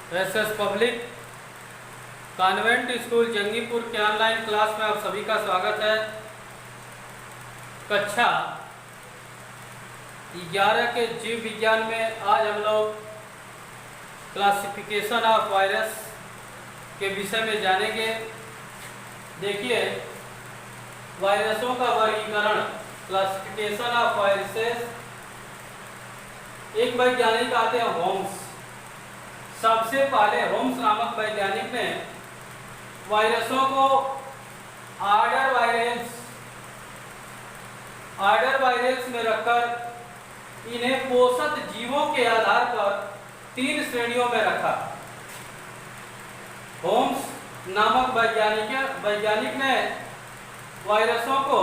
SS public convent school Jangipur के online class में आप सभी का स्वागत है। कक्षा 11 के जीव विज्ञान में आज हम लोग क्लासिफिकेशन ऑफ वायरस के विषय में जानेंगे। देखिए, वायरसों का वर्गीकरण, क्लासिफिकेशन ऑफ वायरसेस। एक वैज्ञानिक आते हैं होम्स। सबसे पहले होम्स नामक वैज्ञानिक ने वायरसों को ऑर्डर वायरस में रखकर इन्हें पोषक जीवों के आधार पर 3 श्रेणियों में रखा। होम्स नामक वैज्ञानिक ने वायरसों को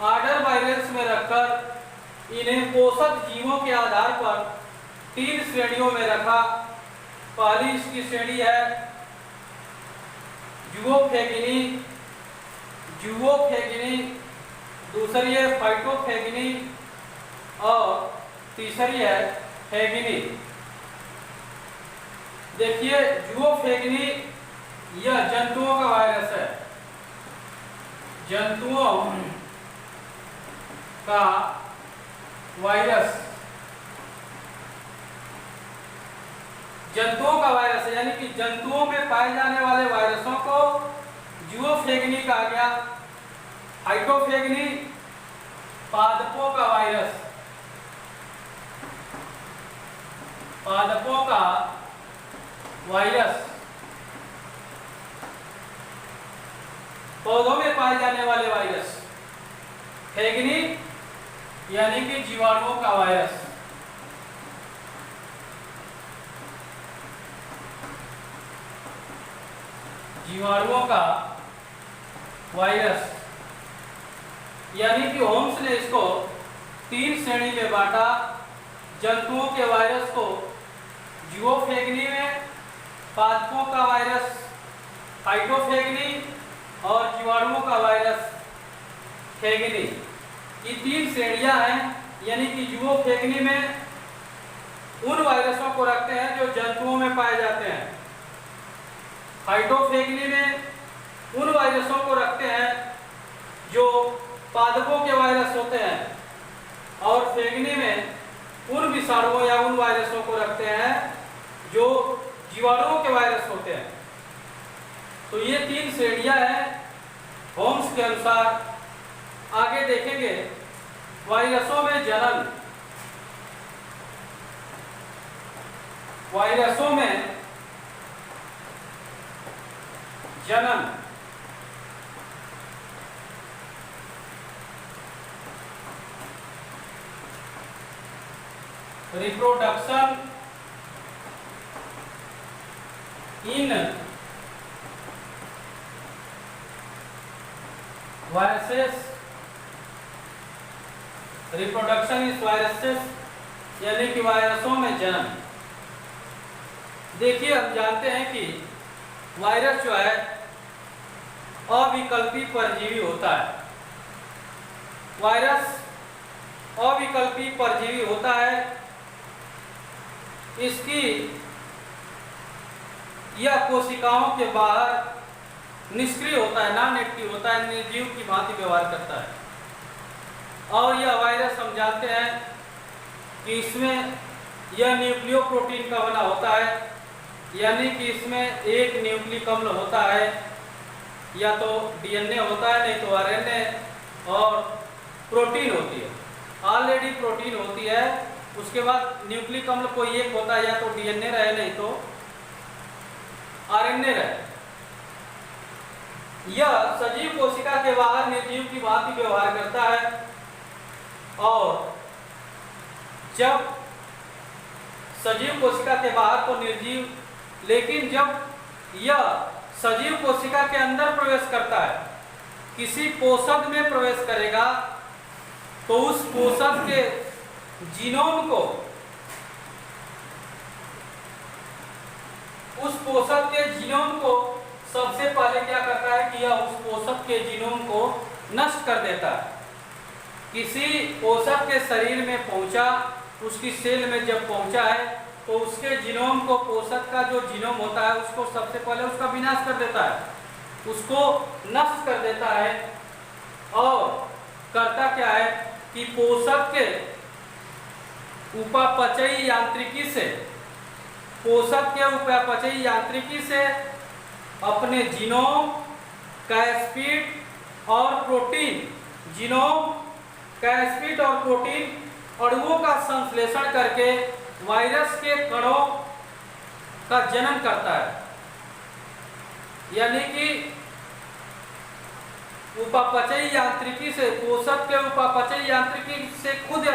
ऑर्डर वायरस में रखकर इन्हें पोषक जीवों के आधार पर 3 श्रेणियों में रखा। पहली इसकी श्रेणी है जुओफेगिनी, दूसरी है फाइटोफेगिनी और तीसरी है फेगिनी। देखिए, जुओफेगिनी यह जंतुओं का वायरस है। जंतुओं का वायरस है, यानी कि जंतुओं में पाए जाने वाले वायरसों को जुओफेगिनी कहा गया। फाइटोफेगिनी पादपों का वायरस, पौधों में पाए जाने वाले वायरस। फेगिनी यानी कि जीवाणुओं का वायरस। जीवाणुओं का वायरस, यानी कि होम्स ने इसको 3 श्रेणी में बांटा। जंतुओं के वायरस को जुओफेगिनी में, पादपों का वायरस फाइटोफेगिनी और जीवाणुओं का वायरस फेगिनी। ये 3 श्रेणियां हैं, यानी कि जुओफेगिनी में उन वायरसों को रखते हैं जो जंतुओं में पाए जाते हैं। फाइटोफेगिनी में उन वायरसों को रखते हैं जो पादपों के वायरस होते हैं, और फेगिनी में उन विषाणुओं या उन वायरसों को रखते हैं जो जीवाणुओं के वायरस होते हैं। तो ये 3 श्रेणियां हैं होम्स के अनुसार। आगे देखेंगे वायरसों में जनन। वायरसों में जनन, रिप्रोडक्शन इन वायरसेस, यानी कि वायरसों में जन्म। देखिए, हम जानते हैं कि वायरस जो है अविकल्पी परजीवी होता है। वायरस अविकल्पी परजीवी होता है। इसकी यह कोशिकाओं के बाहर निष्क्रिय होता है, नॉन एक्टिव होता है, निर्जीव की भांति व्यवहार करता है। और यह वायरस हम जानते हैं कि इसमें यह न्यूक्लियो प्रोटीन का बना होता है, यानी कि इसमें एक न्यूक्लिक अम्ल होता है, या तो डीएनए होता है, नहीं तो आरएनए, और प्रोटीन होती है। ऑलरेडी प्रोटीन होती है, उसके बाद न्यूक्लिक अम्ल कोई एक होता है, या तो डीएनए रहे नहीं तो आरएनए रहे। यह सजीव कोशिका के बाहर निर्जीव की भांति व्यवहार करता है, और जब सजीव कोशिका के बाहर तो निर्जीव, लेकिन जब यह सजीव कोशिका के अंदर प्रवेश करता है, किसी पोषक में प्रवेश करेगा, तो उस पोषक के जीनोम को, सबसे पहले क्या करता है कि यह उस पोषक के जीनोम को नष्ट कर देता है। किसी पोषक के शरीर में पहुंचा, उसकी सेल में जब पहुंचा है तो उसके जीनोम को, पोषक का जो जीनोम होता है उसको सबसे पहले उसका विनाश कर देता है, उसको नष्ट कर देता है। और करता क्या है कि पोषक के उपापचयी यांत्रिकी से, पोषक के उपापचयी यांत्रिकी से अपने जीनोम, कैस्पिड और प्रोटीन, जीनोम, कैस्पिड और प्रोटीन अणुओं का संश्लेषण करके वायरस के कणों का जन्म करता है। यानी कि उपापचयी यांत्रिकी से, पोषक के उपापचयी यांत्रिकी से खुद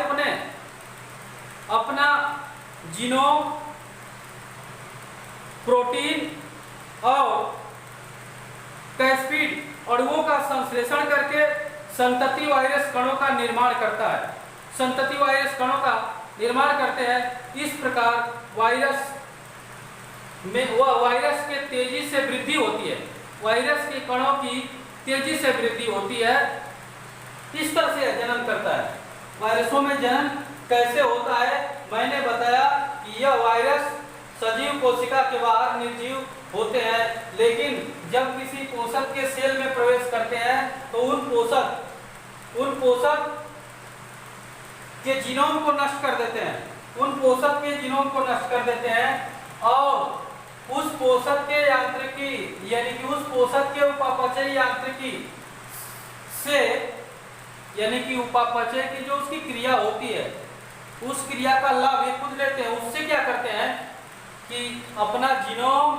अपना जीनोम, प्रोटीन और कैस्पिड अणुओं का संश्लेषण करके संतति वायरस कणों का निर्माण करता है, संतति वायरस कणों का निर्माण करते हैं। इस प्रकार वायरस में वायरस के तेजी से वृद्धि होती है, वायरस के कणों की तेजी से वृद्धि होती है। इस तरह से जन्म करता है। वायरसों में जन्म कैसे होता है, मैंने बताया कि यह वायरस सजीव कोशिका के बाहर निर्जीव होते हैं, लेकिन जब किसी पोषक के सेल में प्रवेश करते हैं तो उन पोषक के जीनोम को नष्ट कर देते हैं, उन पोषक के जीनोम को नष्ट कर देते हैं और उस पोषक के यांत्रिकी, यानी कि उस पोषक के उपापचय यांत्रिकी से, यानी कि उपापचय की जो उसकी क्रिया होती है उस क्रिया का लाभ ये खुद लेते हैं। उससे क्या करते हैं कि अपना जीनोम,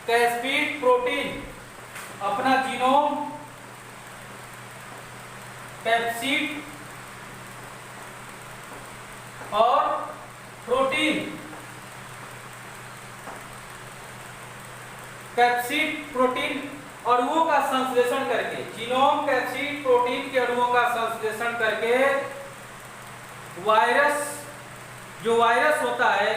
कैस्पिड, प्रोटीन, अपना जीनोम, कैप्सिड और प्रोटीन, कैप्सिड, प्रोटीन अणुओं का संश्लेषण करके, जीनोम, कैप्सिड, प्रोटीन के अणुओं का संश्लेषण करके वायरस, जो वायरस होता है,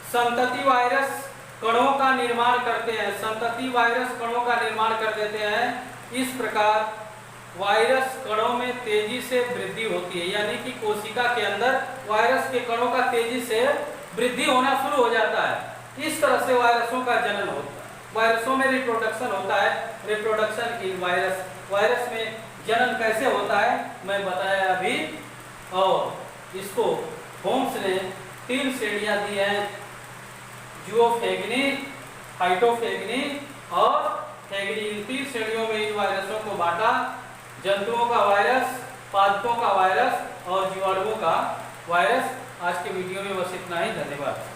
संतति वायरस कणों का निर्माण करते हैं, संतति वायरस कणों का निर्माण कर देते हैं। इस प्रकार वायरस कणों में तेजी से वृद्धि होती है, यानी कि कोशिका के अंदर वायरस के कणों का तेजी से वृद्धि होना शुरू हो जाता है। इस तरह से वायरसों का जन्म होता है। वायरसों में रिप्रोडक्शन होता है, रिप्रोडक्शन इन वायरस। वायरस में जन्म कैसे होता है मैं बताया अभी, और इसको होम्स ने 3 श्रेणियां दी हैं, ज़ूओफेगनी, फाइटोफेगनी और फेगनी। इन 3 श्रेणियों में इन वायरसों को बांटा, जंतुओं का वायरस, पादपों का वायरस और जीवाणुओं का वायरस। आज के वीडियो में बस इतना ही, धन्यवाद।